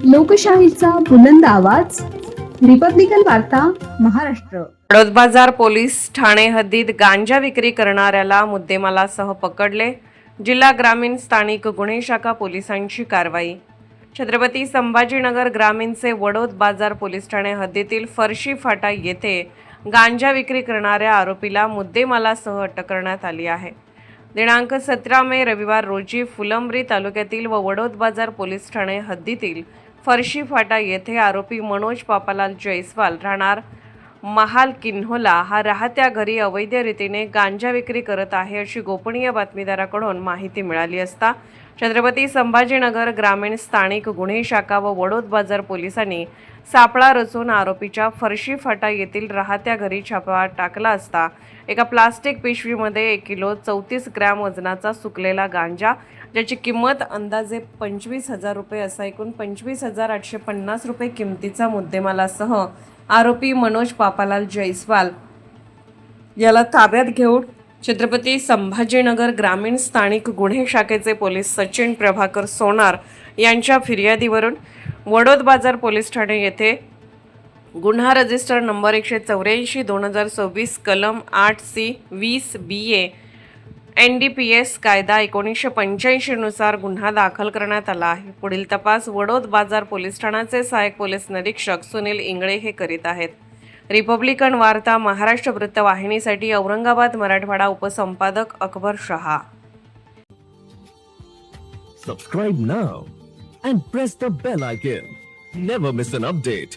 लोकशाहीचा बुलंद आवाज, रिपब्लिकन वार्ता, महाराष्ट्र. हळद बाजार पोलीस ठाणे हद्दीत गांजा विक्री करणाऱ्याला मुद्देमालासह पकडले. जिल्हा ग्रामीण स्थानिक गुन्हे शाखा पोलिसांची कारवाई. छत्रपती संभाजीनगर ग्रामीणचे वडोद बाजार पोलीस ठाणे हद्दीतील फरशी फाटा येथे गांजा विक्री करणाऱ्या आरोपीला मुद्देमालासह अटक करण्यात आली आहे. दिनांक 17 मे रविवार रोजी फुलंब्री तालुक्यातील व वडोद बाजार पोलीस ठाणे हद्दीतील फरशी फाटा येथे आरोपी मनोज पापालाल जयस्वाल राहणार महाल किन्होला हा राहत्या घरी अवैध रीतीने गांजा विक्री करत आहे अशी गोपनीय बातमीदाराकडून माहिती मिळाली असता छत्रपती संभाजीनगर ग्रामीण स्थानिक गुन्हे शाखा व वडोद बाजार पोलिसांनी सापळा रचून आरोपीच्या फरशी फाटा येथील राहत्या घरी छापा टाकला असता एका प्लास्टिक पिशवीमध्ये 1 किलो 34 ग्रॅम वजनाचा सुकलेला गांजा, ज्याची किंमत अंदाजे 25,000 रुपये असा एकूण 25,850 रुपये किमतीचा मुद्देमालासह आरोपी मनोज पापालाल जयस्वाल याला ताब्यात घेऊन छत्रपती संभाजीनगर ग्रामीण स्थानिक गुन्हे शाखेचे पोलीस सचिन प्रभाकर सोनार यांच्या फिर्यादीवरून वडोद बाजार पोलीस ठाणे येथे गुन्हा रजिस्टर नंबर 184/2026 कलम 8C 20 BA NDPS कायदा 1985 नुसार गुन्हा दाखल करण्यात आला आहे. पुढील तपास वडोद बाजार पोलीस ठाण्याचे सहाय्यक पोलीस निरीक्षक सुनील इंगळे हे करीत आहेत. रिपब्लिकन वार्ता Maharashtra वृत्तवाहिनीसाठी Aurangabad Marathwada उपसंपादक Akbar Shah. Subscribe now and press the bell icon. Never miss an update.